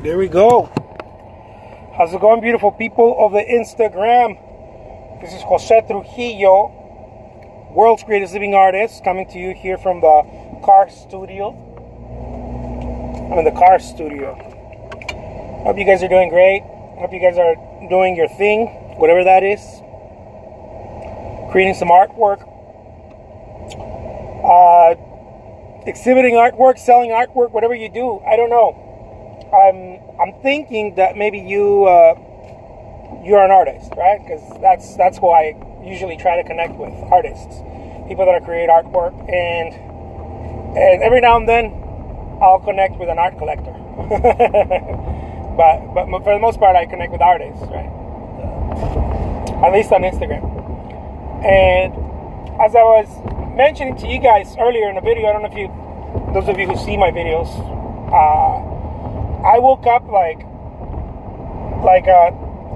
There we go. How's it going, beautiful people of the Instagram? This is Jose Trujillo, world's greatest living artist, coming to you here from the car studio. I'm in the car studio. Hope you guys are doing great. Hope you guys are doing your thing, whatever that is. Creating some artwork. Exhibiting artwork, selling artwork, whatever you do. I don't know. I'm thinking that maybe you're an artist, right? Because that's who I usually try to connect with, artists, people that create artwork, and every now and then I'll connect with an art collector. but for the most part, I connect with artists, right? At least on Instagram. And as I was mentioning to you guys earlier in the video, I don't know if those of you who see my videos, I woke up like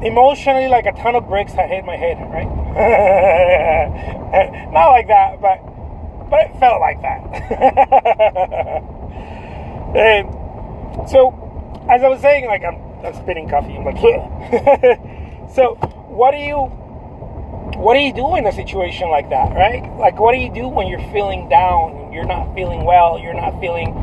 emotionally, like a ton of bricks had hit my head, right? Not like that, but it felt like that. And so, as I was saying, like I'm spitting coffee. I'm like, so what do you do in a situation like that, right? Like, what do you do when you're feeling down, you're not feeling well, you're not feeling,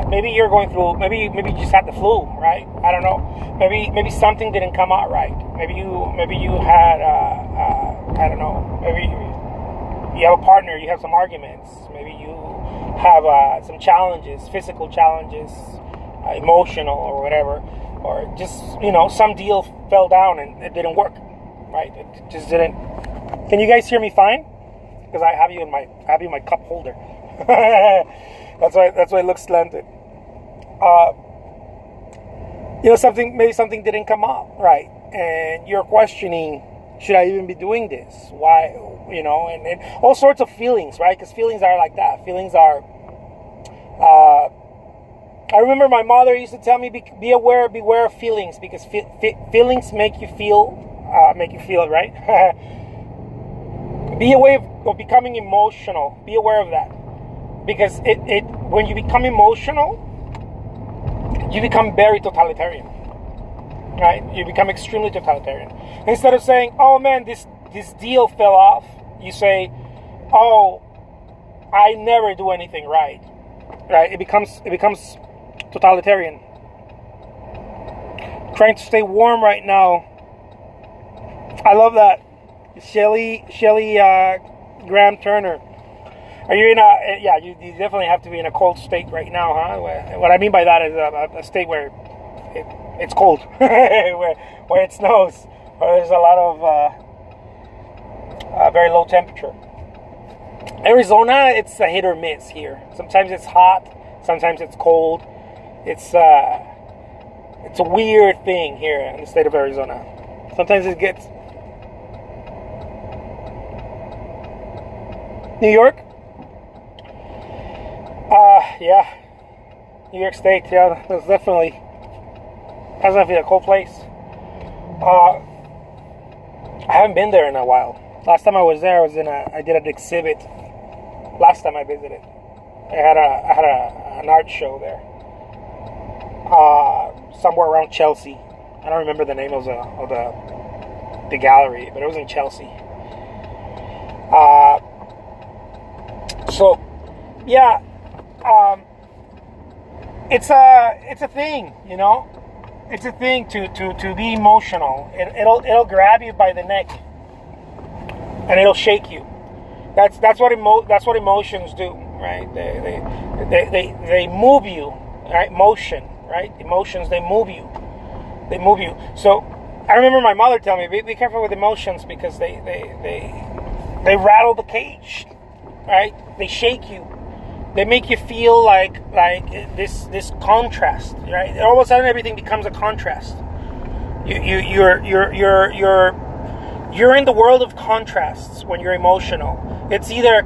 maybe you're going through, maybe you just had the flu, right? I don't know. Maybe something didn't come out right. Maybe you had, I don't know, maybe you have a partner, you have some arguments. Maybe you have some challenges, physical challenges, emotional or whatever, or just, some deal fell down and it didn't work. Right, it just didn't. Can you guys hear me fine? Because I have you in my cup holder. that's why it looks slanted. Maybe something didn't come out right, and you're questioning, should I even be doing this? Why? And all sorts of feelings, right? Because feelings are like that. Feelings are. I remember my mother used to tell me, beware of feelings, because feelings make you feel it, right? Be aware of becoming emotional. Be aware of that, because when you become emotional, you become very totalitarian, right? You become extremely totalitarian. Instead of saying, "Oh man, this deal fell off," you say, "Oh, I never do anything right." Right? It becomes totalitarian. Trying to stay warm right now. I love that. Shelly Graham Turner. Are you in a... Yeah, you definitely have to be in a cold state right now, huh? What I mean by that is a state where it's cold. where it snows. Or there's a lot of very low temperature. Arizona, it's a hit or miss here. Sometimes it's hot. Sometimes it's cold. It's a weird thing here in the state of Arizona. Sometimes it gets... New York? Yeah. New York State, yeah, that's definitely a cold place. I haven't been there in a while. Last time I was there, I did an exhibit. Last time I visited, I had an art show there. Somewhere around Chelsea. I don't remember the name of the gallery, but it was in Chelsea. So, yeah, it's a thing, It's a thing to be emotional. It'll grab you by the neck, and it'll shake you. That's what emotions do, right? They move you, right? Motion, right? Emotions, they move you. So, I remember my mother telling me, be careful with emotions, because they rattle the cage. Right? They shake you. They make you feel like this contrast. Right? All of a sudden, everything becomes a contrast. You're in the world of contrasts when you're emotional. It's either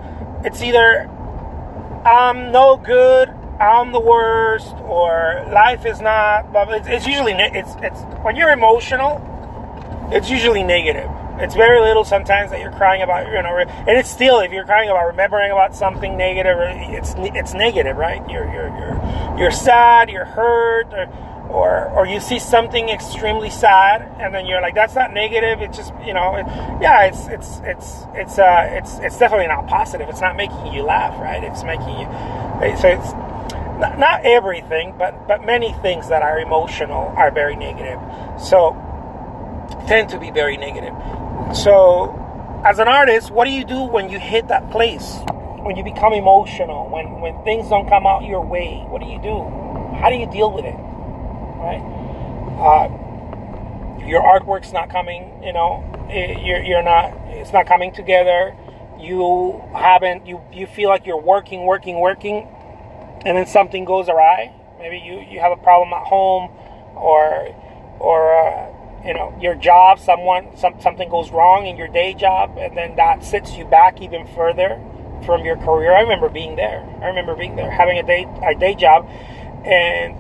I'm no good, I'm the worst, or life is not. It's usually it's when you're emotional, it's usually negative. It's very little sometimes that you're crying about, and it's still, if you're crying about remembering about something negative, it's negative, right? You're sad, you're hurt, or you see something extremely sad, and then you're like, that's not negative. It's just, yeah, it's definitely not positive. It's not making you laugh, right? It's making you. So it's not everything, but many things that are emotional are very negative. So tend to be very negative. So as an artist, what do you do when you hit that place? When you become emotional, when things don't come out your way, what do you do? How do you deal with it? Right? Your artwork's not coming, you're not, it's not coming together. You feel like you're working, and then something goes awry. Maybe you have a problem at home, or your job, something goes wrong in your day job, and then that sets you back even further from your career. I remember being there, having a day job, and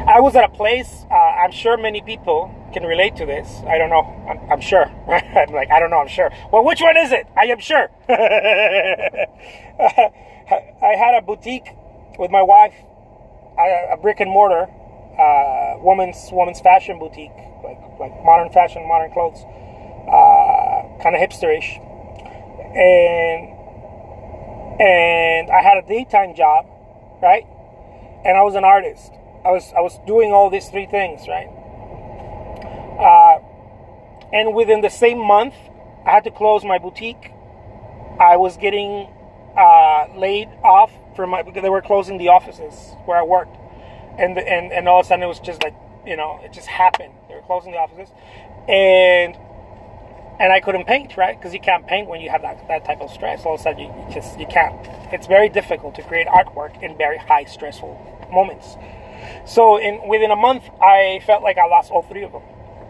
I was at a place, I'm sure many people can relate to this. I don't know. I'm sure. I'm like, I don't know. I'm sure. Well, which one is it? I am sure. I had a boutique with my wife, a brick and mortar, woman's fashion boutique, like modern fashion, modern clothes, kind of hipsterish, and I had a daytime job, right? And I was an artist. I was doing all these three things, right? And within the same month, I had to close my boutique. I was getting laid off because they were closing the offices where I worked, and all of a sudden it was just like, it just happened. They were closing the offices, and I couldn't paint, right? Because you can't paint when you have that type of stress. All of a sudden you can't. It's very difficult to create artwork in very high stressful moments. So within a month, I felt like I lost all three of them,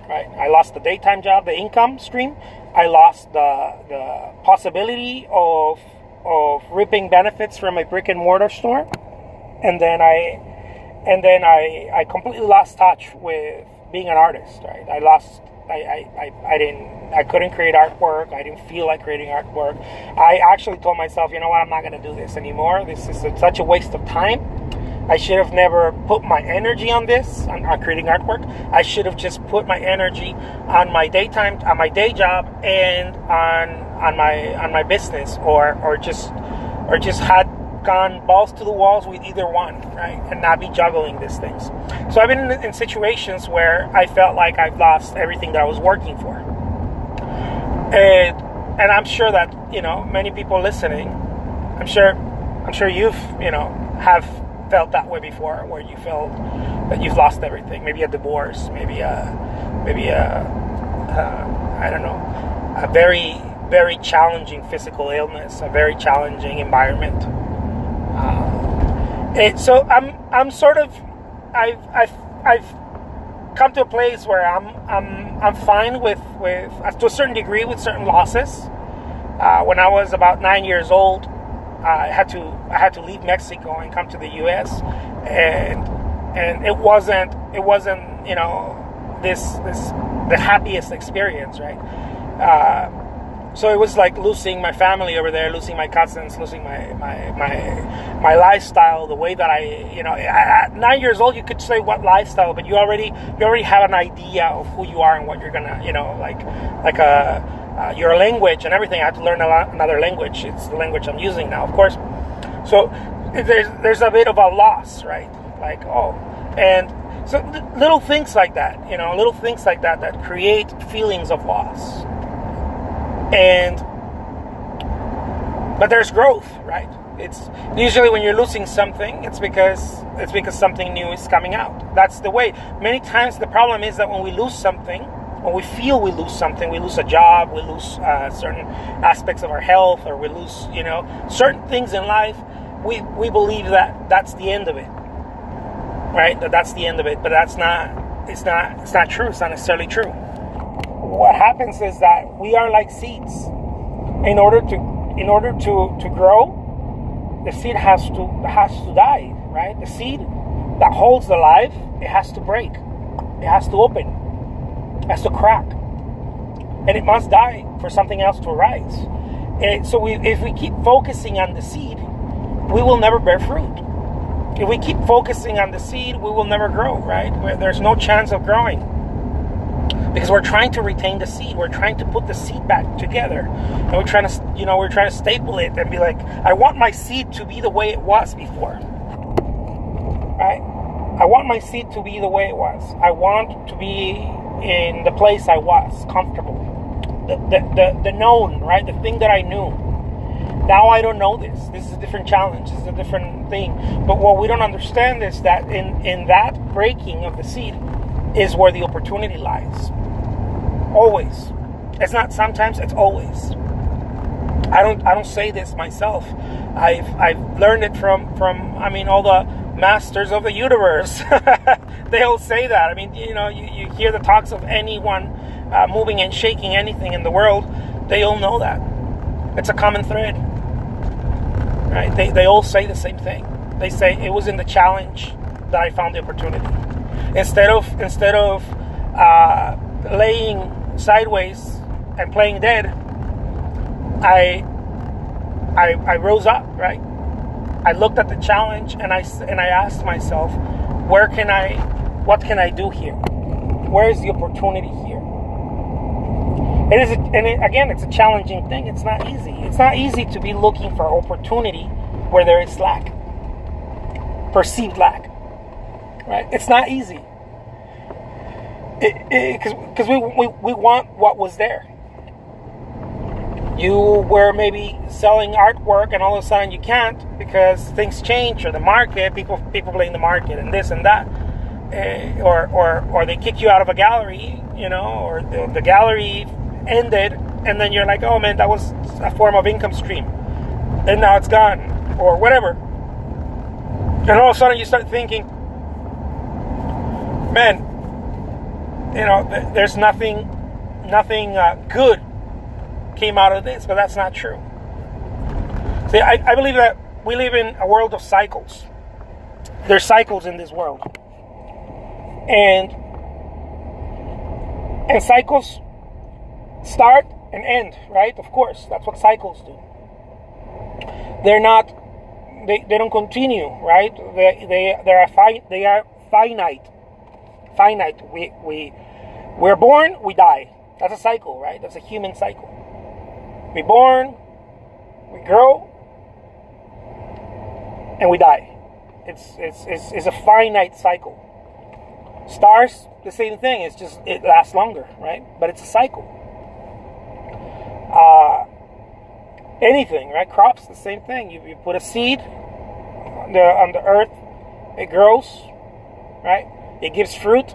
right? I lost the daytime job, the income stream. I lost the possibility of reaping benefits from a brick and mortar store, and then I completely lost touch with being an artist, right? I couldn't create artwork. I didn't feel like creating artwork. I actually told myself, you know what, I'm not going to do this anymore. This is such a waste of time. I should have never put my energy on this, on creating artwork. I should have just put my energy on my day job, and on my business, or just had gone balls to the walls with either one, right? And not be juggling these things. So I've been in situations where I felt like I've lost everything that I was working for. And I'm sure that, many people listening, I'm sure you've, have felt that way before, where you felt that you've lost everything. Maybe a divorce, maybe a I don't know, a very, very challenging physical illness, a very challenging environment. So I'm sort of, I've come to a place where I'm fine with to a certain degree with certain losses. When I was about 9 years old, I had to leave Mexico and come to the U.S. and it wasn't the happiest experience, right? So it was like losing my family over there, losing my cousins, losing my lifestyle, the way that at 9 years old, you could say what lifestyle, but you already have an idea of who you are and what you're gonna, your language and everything. I had to learn another language. It's the language I'm using now, of course. So there's a bit of a loss, right? And so little things like that, that create feelings of loss. But there's growth, right? It's usually when you're losing something, it's because something new is coming out. That's the way. Many times the problem is that when we lose something, when we feel we lose something, we lose a job, we lose certain aspects of our health, or we lose, certain things in life, we believe that that's the end of it, right? That's the end of it, but it's not true. It's not necessarily true. What happens is that we are like seeds. In order to grow, the seed has to die, right? The seed that holds the life, it has to break, it has to open, it has to crack, and it must die for something else to arise. And so if we keep focusing on the seed, we will never bear fruit. If we keep focusing on the seed, we will never grow, right? There's no chance of growing. Because we're trying to retain the seed. We're trying to put the seed back together. And we're trying to staple it and be like, I want my seed to be the way it was before. Right? I want my seed to be the way it was. I want to be in the place I was, comfortable. The known, right? The thing that I knew. Now I don't know this. This is a different challenge. This is a different thing. But what we don't understand is that in that breaking of the seed is where the opportunity lies. Always. It's not sometimes, it's always. I don't say this myself. I've learned it from all the masters of the universe. They all say that. I mean, you hear the talks of anyone moving and shaking anything in the world. They all know that. It's a common thread. Right? They all say the same thing. They say it was in the challenge that I found the opportunity. Instead of laying sideways and playing dead, I rose up, right? I looked at the challenge and I asked myself, what can I do here? Where is the opportunity here? It's a challenging thing. It's not easy. It's not easy to be looking for opportunity where there is lack, perceived lack, right? It's not easy. Because we want what was there. You were maybe selling artwork and all of a sudden you can't because things change, or the market, people blame the market and this and that, or they kick you out of a gallery, or the gallery ended and then you're like, oh man, that was a form of income stream and now it's gone, or whatever. And all of a sudden you start thinking, man, there's nothing good came out of this, but that's not true. See, I believe that we live in a world of cycles. There's cycles in this world. And cycles start and end, right? Of course, that's what cycles do. They don't continue, right? They are finite. Finite. We're born, we die. That's a cycle, right? That's a human cycle. We're born, we grow, and we die. It's a finite cycle. Stars, the same thing. It's just it lasts longer, right? But it's a cycle. Anything, right? Crops, the same thing. You put a seed on the earth, it grows, right? It gives fruit,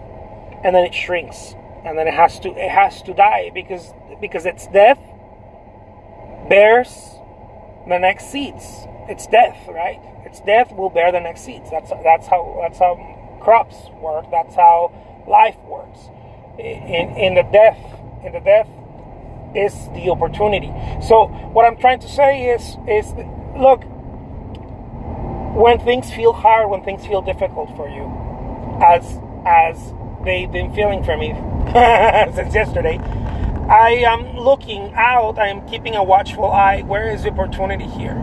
and then it shrinks, and then it has to die because its death bears the next seeds. It's death, right? Its death will bear the next seeds. That's how crops work. That's how life works. In the death is the opportunity. So what I'm trying to say is look, when things feel hard, when things feel difficult for you, as they've been feeling for me since yesterday, I am looking out. I am keeping a watchful eye. Where is the opportunity here?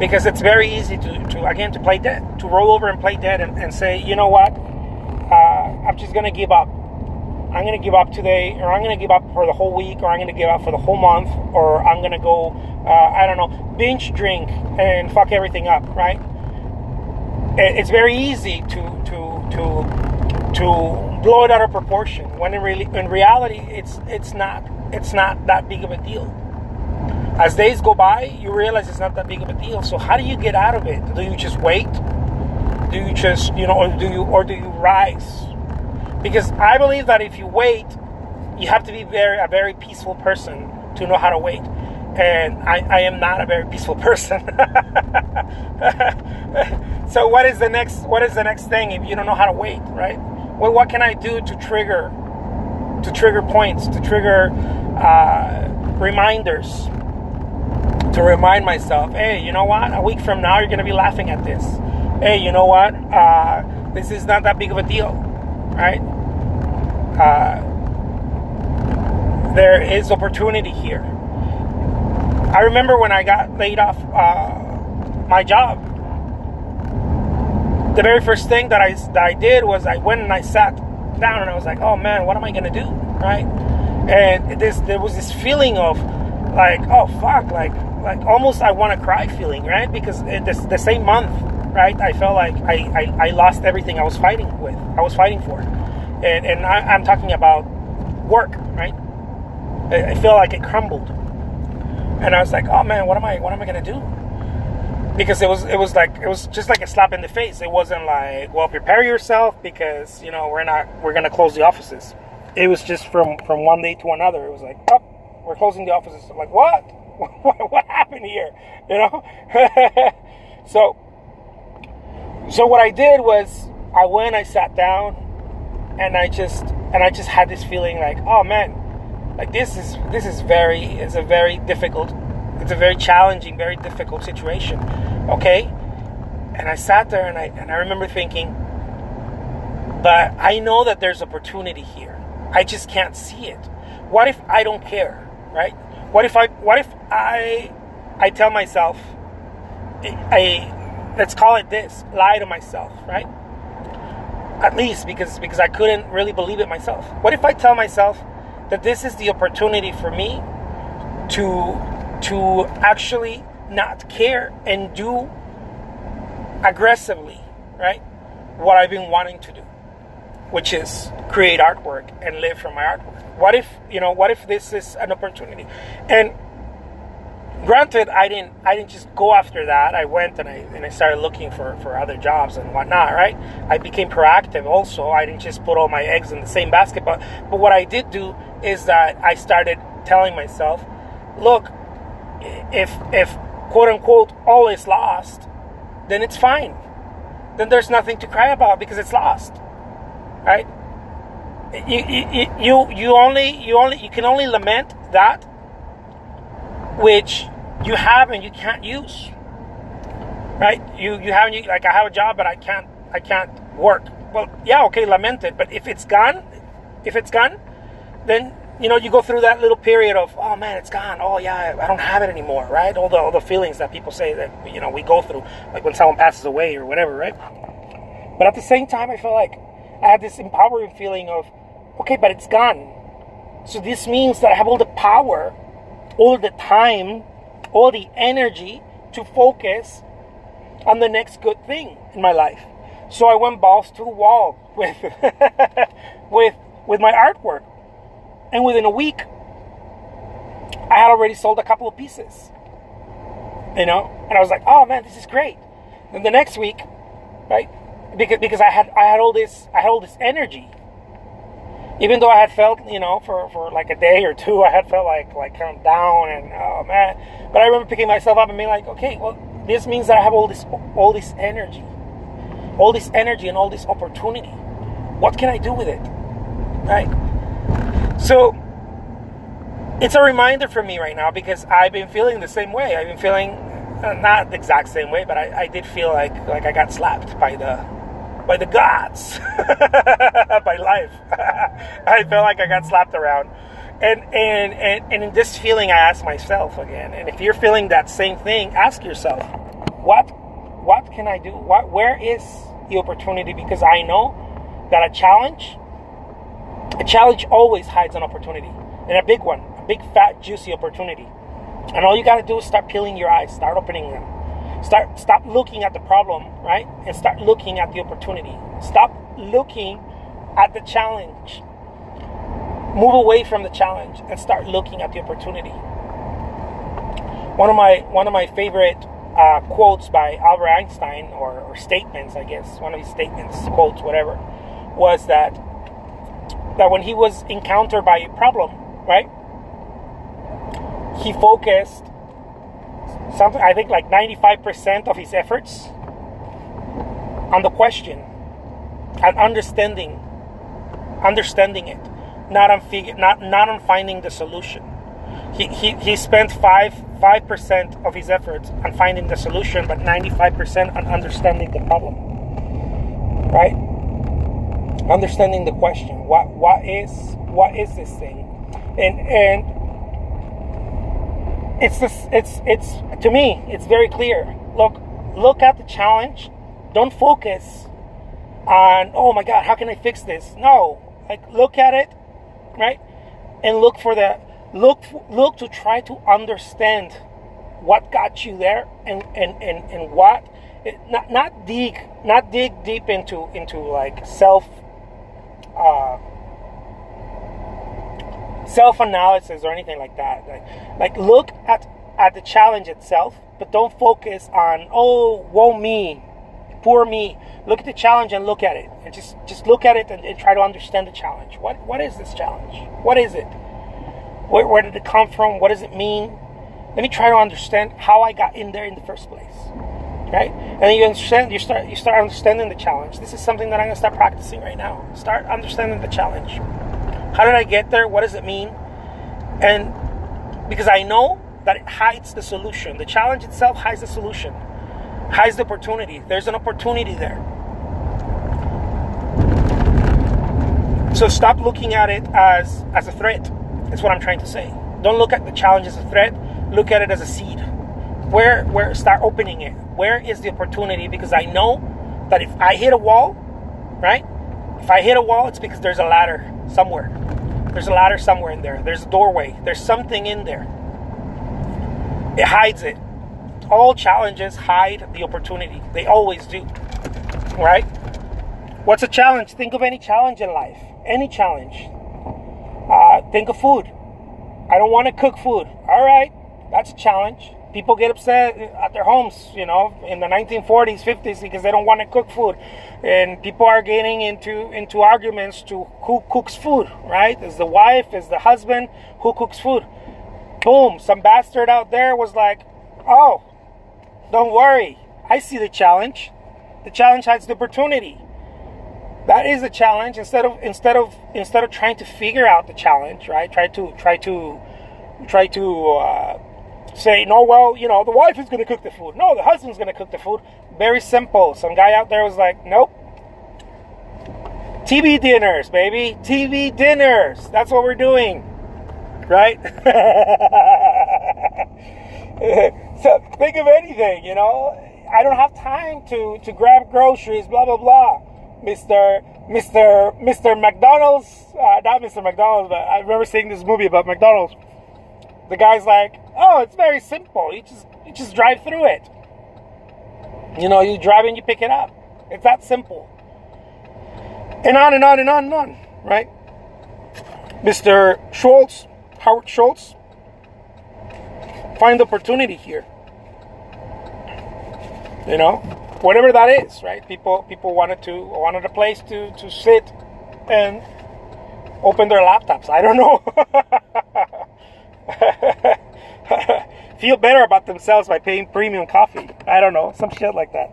Because it's very easy to play dead, to roll over and play dead and say, you know what, I'm just going to give up. I'm going to give up today, or I'm going to give up for the whole week, or I'm going to give up for the whole month, or I'm going to go, binge drink and fuck everything up, right? It's very easy to blow it out of proportion when in reality it's not that big of a deal. As days go by, you realize it's not that big of a deal. So how do you get out of it? Do you just wait? Do you just or do you rise? Because I believe that if you wait, you have to be a very peaceful person to know how to wait. And I am not a very peaceful person. So what is the next thing if you don't know how to wait, right? Well, what can I do to trigger points, to trigger reminders, to remind myself, hey, you know what? A week from now, you're going to be laughing at this. Hey, you know what? This is not that big of a deal, right? There is opportunity here. I remember when I got laid off my job, the very first thing that I did was I went and I sat down and I was like, oh man, what am I gonna do, right? And there was this feeling of like, oh fuck, like almost I want to cry feeling, right? Because the same month, right, I felt like I lost everything I was fighting for, and I'm talking about work, right? I feel like it crumbled, and I was like, oh man, what am I gonna do? Because it was just like a slap in the face. It wasn't like, well, prepare yourself because we're gonna close the offices. It was just from one day to another. It was like, oh, we're closing the offices. I'm like, what? What happened here? So what I did was I went, I sat down, and I just had this feeling like, oh man, like this is a very challenging, very difficult situation. Okay? And I sat there and I remember thinking, but I know that there's opportunity here. I just can't see it. What if I don't care, right? What if I tell myself, let's call it this, lie to myself, right? At least because I couldn't really believe it myself. What if I tell myself that this is the opportunity for me to actually not care and do aggressively, right, what I've been wanting to do, which is create artwork and live from my artwork? What if this is an opportunity? And granted, I didn't just go after that. I went and I started looking for other jobs and whatnot, right? I became proactive also. I didn't just put all my eggs in the same basket, but what I did do is that I started telling myself, look, if quote unquote all is lost, then it's fine. Then there's nothing to cry about because it's lost, right? You can only lament that which you have and you can't use, right? Like I have a job but I can't work. Well, yeah, okay, lament it, but if it's gone, then you go through that little period of, oh man, it's gone. Oh yeah, I don't have it anymore, right? All the feelings that people say that we go through, like when someone passes away or whatever, right? But at the same time, I feel like I had this empowering feeling of, okay, but it's gone. So this means that I have all the power, all the time, all the energy to focus on the next good thing in my life. So I went balls to the wall with with my artwork. And within a week, I had already sold a couple of pieces. And I was like, oh man, this is great. And the next week, right? Because I had all this energy. Even though I had felt, for like a day or two, I had felt like kind of down and oh man. But I remember picking myself up and being like, okay, well, this means that I have all this energy and all this opportunity. What can I do with it, right? So it's a reminder for me right now because I've been feeling the same way. I've been feeling not the exact same way, but I did feel like I got slapped by the gods, by life. I felt like I got slapped around, and in this feeling, I asked myself again. And if you're feeling that same thing, ask yourself, what can I do? Where is the opportunity? Because I know that a challenge always hides an opportunity, and a big one, a big fat juicy opportunity. And all you got to do is start peeling your eyes, start opening them. Stop looking at the problem, right? And start looking at the opportunity. Stop looking at the challenge. Move away from the challenge and start looking at the opportunity. One of my favorite quotes by Albert Einstein, or statements, I guess, one of his statements, quotes, whatever, was that when he was encountered by a problem, right? He focused something, I think like 95% of his efforts on the question and understanding it, not on finding the solution. He spent 5% of his efforts on finding the solution, but 95% on understanding the problem, right? Understanding the question. What is this thing? And it's to me, it's very clear. Look at the challenge. Don't focus on, oh my God, how can I fix this? No, like look at it, right? And look for the, look to try to understand what got you there, and what, not dig deep into like self-analysis or anything like that. Like look at the challenge itself, but don't focus on, oh, woe me, poor me. Look at the challenge and look at it, and just look at it and try to understand the challenge. What is this challenge? What is it? Where did it come from? What does it mean? Let me try to understand how I got in there in the first place, right? And then you start understanding the challenge. This is something that I'm going to start practicing right now. Start understanding the challenge. How did I get there? What does it mean? And because I know that it hides the solution. The challenge itself hides the solution, hides the opportunity. There's an opportunity there. So stop looking at it as a threat. That's what I'm trying to say. Don't look at the challenge as a threat. Look at it as a seed. Where start opening it. Where is the opportunity? Because I know that if I hit a wall, right? If I hit a wall, it's because there's a ladder somewhere. There's a ladder somewhere in there. There's a doorway. There's something in there. It hides it. All challenges hide the opportunity. They always do. Right? What's a challenge? Think of any challenge in life. Any challenge. Think of food. I don't want to cook food. All right. That's a challenge. People get upset at their homes, in the 1940s, 50s, because they don't want to cook food. And people are getting into arguments to who cooks food, right? Is the wife, is the husband, who cooks food? Boom, some bastard out there was like, oh, don't worry. I see the challenge. The challenge hides the opportunity. That is a challenge. Instead of trying to figure out the challenge, right? Try to say, no, well, the wife is going to cook the food. No, the husband's going to cook the food. Very simple. Some guy out there was like, nope. TV dinners, baby. TV dinners. That's what we're doing. Right? So think of anything, I don't have time to grab groceries, blah, blah, blah. Mr. McDonald's, not Mr. McDonald's, but I remember seeing this movie about McDonald's. The guy's like, oh, it's very simple. You just drive through it. You drive and you pick it up. It's that simple. And on and on and on and on, right? Mr. Howard Schultz, find opportunity here. Whatever that is, right? People wanted a place to sit and open their laptops. I don't know. Feel better about themselves by paying premium coffee. I don't know, some shit like that.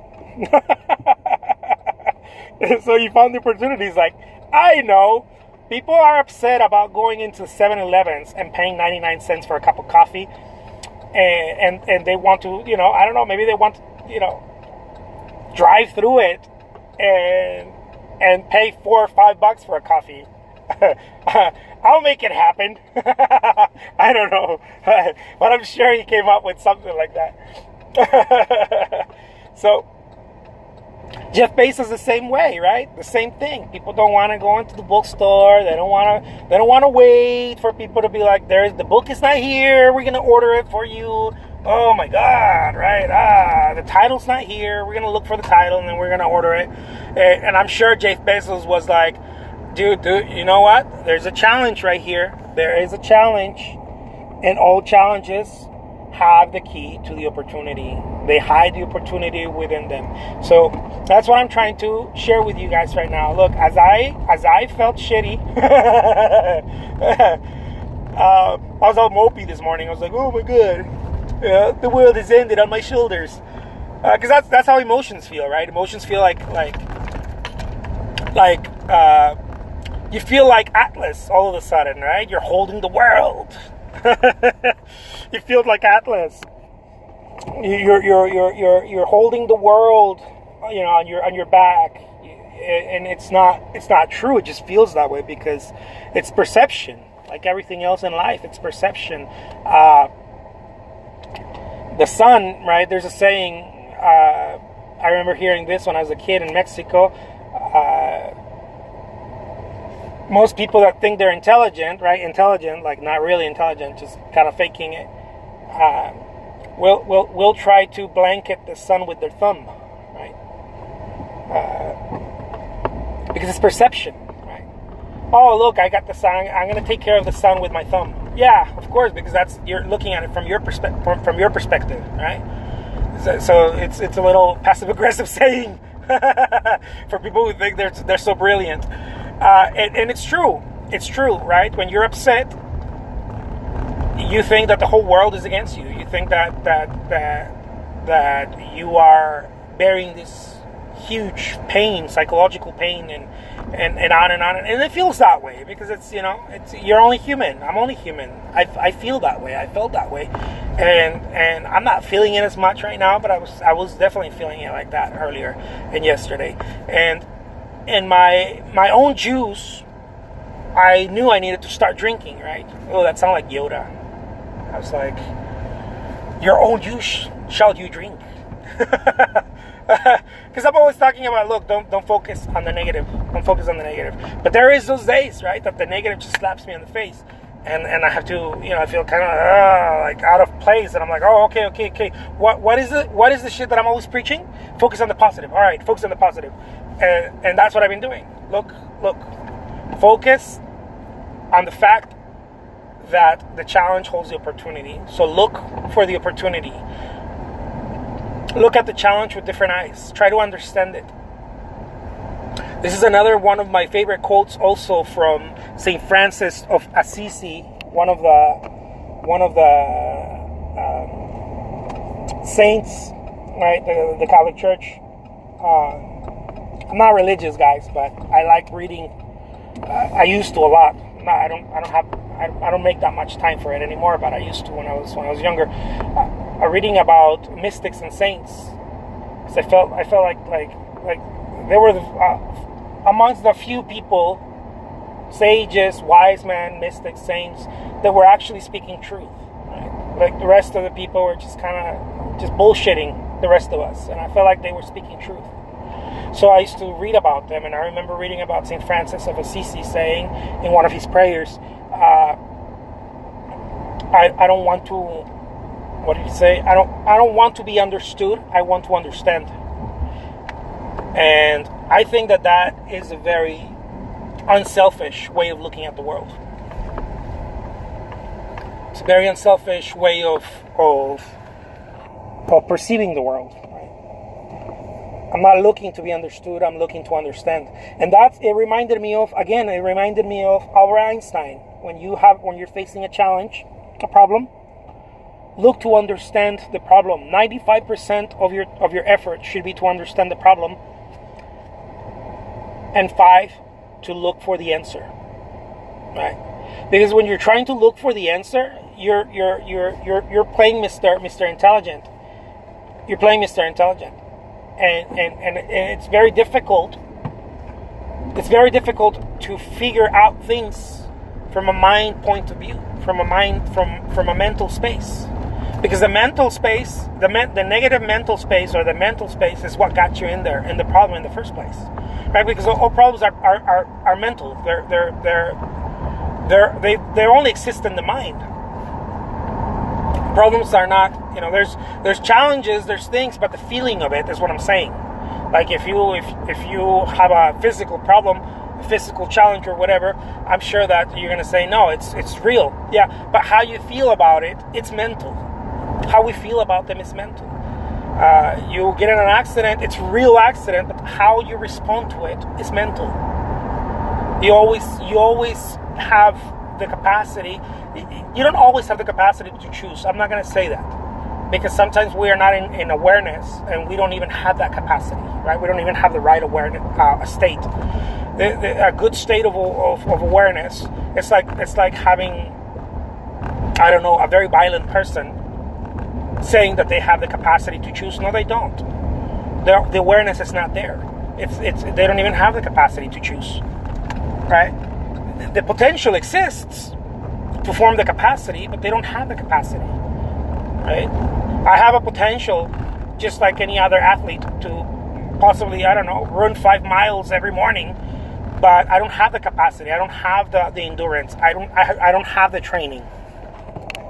So you found the opportunities. Like, I know people are upset about going into 7-Elevens and paying 99 cents for a cup of coffee, and they want to, I don't know, maybe they want to, drive through it and pay $4 or $5 for a coffee. I'll make it happen. I don't know. But I'm sure he came up with something like that. So, Jeff Bezos the same way, right? The same thing. People don't want to go into the bookstore. They don't want to wait for people to be like, the book is not here. We're going to order it for you. Oh my God, right? The title's not here. We're going to look for the title and then we're going to order it. And I'm sure Jeff Bezos was like, dude, you know what? There's a challenge right here. There is a challenge. And all challenges have the key to the opportunity. They hide the opportunity within them. So that's what I'm trying to share with you guys right now. Look, as I felt shitty, I was all mopey this morning. I was like, oh my God, the world has ended on my shoulders. Because that's how emotions feel, right? Emotions feel like you feel like Atlas all of a sudden, right? You're holding the world. You feel like Atlas. You're holding the world, on your back, and it's not true. It just feels that way because it's perception. Like everything else in life, it's perception. The sun, right? There's a saying. I remember hearing this when I was a kid in Mexico. most people that think they're intelligent, right? Intelligent, like not really intelligent, just kind of faking it. Will try to blanket the sun with their thumb, right? Because it's perception, right? Oh, look, I got the sun. I'm going to take care of the sun with my thumb. Yeah, of course, because you're looking at it from your perspective, right? So it's a little passive aggressive saying for people who think they're so brilliant, and it's true. It's true, right? When you're upset, you think that the whole world is against you. You think that you are bearing this huge pain, psychological pain, and on and on, and it feels that way because it's you're only human. I'm only human. I feel that way. I felt that way, and I'm not feeling it as much right now, but I was definitely feeling it like that earlier and yesterday, and in my own juice, I knew I needed to start drinking. Right? Oh, that sounded like Yoda. I was like, your own juice shall you drink. Because I'm always talking about, look, don't focus on the negative. Don't focus on the negative. But there is those days, right, that the negative just slaps me in the face. And I have to, I feel kind of like out of place. And I'm like, oh, okay. What is it? What is the shit that I'm always preaching? Focus on the positive. All right, focus on the positive. And that's what I've been doing. Look. Focus on the fact that the challenge holds the opportunity. So look for the opportunity. Look at the challenge with different eyes. Try to understand it. This is another one of my favorite quotes, also from Saint Francis of Assisi, one of the saints, right? The Catholic Church. I'm not religious, guys, but I like reading. I used to a lot. I don't make that much time for it anymore, but I used to when I was younger. Reading about mystics and saints, because I felt like they were amongst the few people, sages, wise men, mystics, saints, that were actually speaking truth. Right? Like the rest of the people were just kind of just bullshitting the rest of us, and I felt like they were speaking truth. So I used to read about them, and I remember reading about Saint Francis of Assisi saying in one of his prayers, I don't want to. What did he say? I don't want to be understood. I want to understand. And I think that is a very unselfish way of looking at the world. It's a very unselfish way of perceiving the world. Right? I'm not looking to be understood. I'm looking to understand. And it reminded me of Albert Einstein. When you're facing a challenge, a problem, look to understand the problem. 95% of your effort should be to understand the problem, and 5% to look for the answer. Right? Because when you're trying to look for the answer, you're playing Mr. Intelligent. You're playing Mr. Intelligent, and it's very difficult. It's very difficult to figure out things from a mind point of view, from a mental space. Because the mental space, the negative mental space, or the mental space, is what got you in the problem in the first place, right? Because all problems are mental. They only exist in the mind. Problems are not, there's challenges, there's things, but the feeling of it is what I'm saying. Like if you have a physical problem, a physical challenge or whatever, I'm sure that you're gonna say no, it's real, yeah. But how you feel about it, it's mental. How we feel about them is mental. You get in an accident, it's a real accident, but how you respond to it is mental. You always have the capacity. You don't always have the capacity to choose. I'm not going to say that, because sometimes we are not in awareness, and we don't even have that capacity, right? We don't even have the right awareness state. A good state of awareness. It's like having, I don't know, a very violent person saying that they have the capacity to choose. No, they don't. The awareness is not there. They don't even have the capacity to choose, right? The potential exists to form the capacity, but they don't have the capacity, right? I have a potential, just like any other athlete, to possibly, I don't know, run 5 miles every morning, but I don't have the capacity. I don't have the endurance. I don't have the training,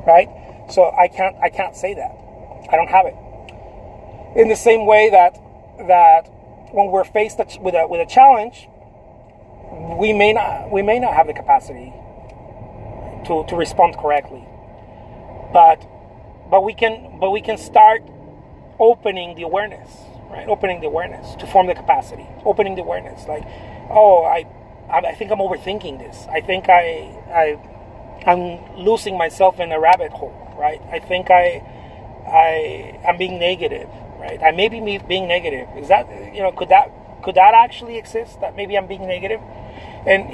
right? So I can't say that. I don't have it. In the same way that when we're faced with a challenge, we may not have the capacity to respond correctly, but we can start opening the awareness, right? Opening the awareness to form the capacity. Opening the awareness, like, oh, I think I'm overthinking this. I think I'm losing myself in a rabbit hole, right? I think I'm being negative, right? I may be being negative. Is that, could that actually exist? That maybe I'm being negative, and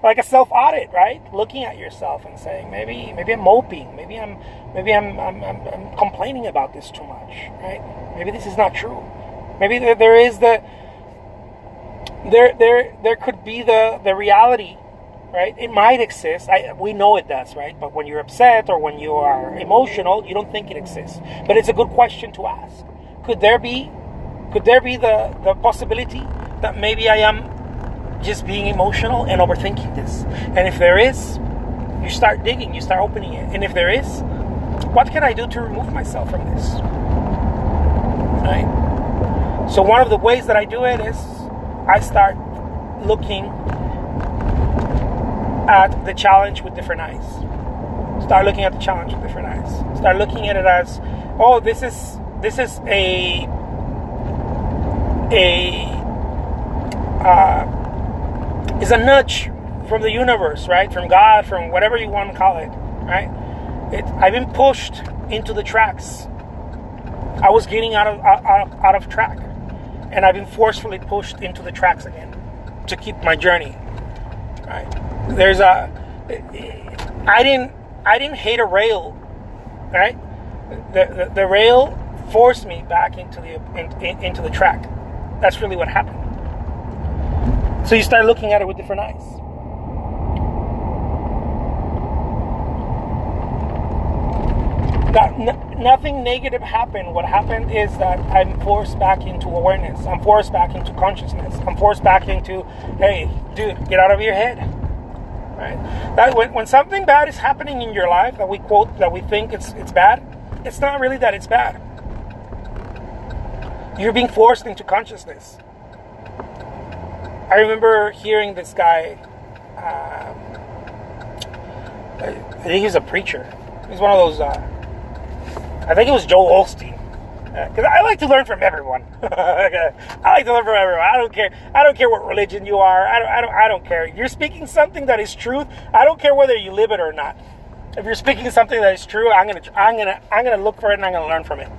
like a self audit, right? Looking at yourself and saying, maybe I'm moping, maybe I'm complaining about this too much, right? Maybe this is not true. Maybe there could be the reality, right? It might exist. We know it does, right? But when you're upset or when you are emotional, you don't think it exists. But it's a good question to ask. Could there be the possibility that maybe I am just being emotional and overthinking this? And if there is, you start digging, you start opening it. And if there is, what can I do to remove myself from this? Right? So one of the ways that I do it is I start looking at the challenge with different eyes. Start looking at the challenge with different eyes. Start looking at it as, oh, this is a nudge from the universe, right? From God, from whatever you want to call it, right? I've been pushed into the tracks. I was getting out of track, and I've been forcefully pushed into the tracks again to keep my journey. Right? I didn't hate a rail, right? The rail forced me back into the track. That's really what happened. So you start looking at it with different eyes. Nothing negative happened. What happened is that I'm forced back into awareness. I'm forced back into consciousness. I'm forced back into, hey, dude, get out of your head. Right? That when something bad is happening in your life that we think it's bad, it's not really that it's bad. You're being forced into consciousness. I remember hearing this guy. I think he's a preacher. He's one of those. I think it was Joel Osteen. Because I like to learn from everyone. I like to learn from everyone. I don't care what religion you are. I don't care. If you're speaking something that is truth, I don't care whether you live it or not. If you're speaking something that is true, I'm gonna look for it and I'm gonna learn from it.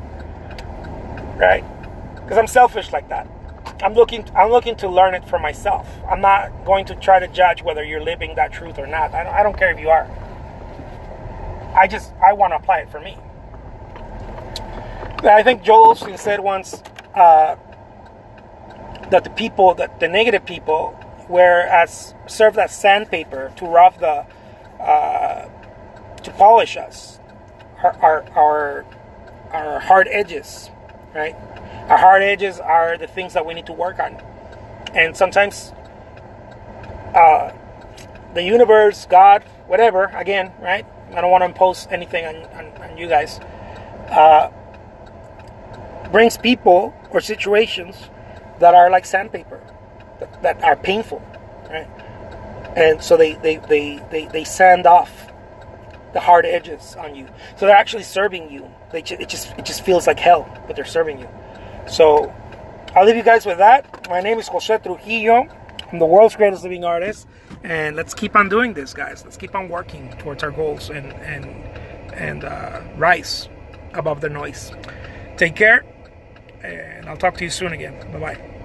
Right? Because I'm selfish like that. I'm looking to learn it for myself. I'm not going to try to judge whether you're living that truth or not. I don't care if you are. I want to apply it for me. I think Joel Osteen said once that the negative people served as sandpaper to rough to polish us, our hard edges, right? Our hard edges are the things that we need to work on, and sometimes the universe, God, whatever. Again, right? I don't want to impose anything on you guys. Brings people or situations that are like sandpaper, that are painful, right? And so they sand off the hard edges on you. So they're actually serving you. It just feels like hell, but they're serving you. So I'll leave you guys with that. My name is Jose Trujillo. I'm the world's greatest living artist, and let's keep on doing this, guys. Let's keep on working towards our goals and rise above the noise. Take care. And I'll talk to you soon again. Bye-bye.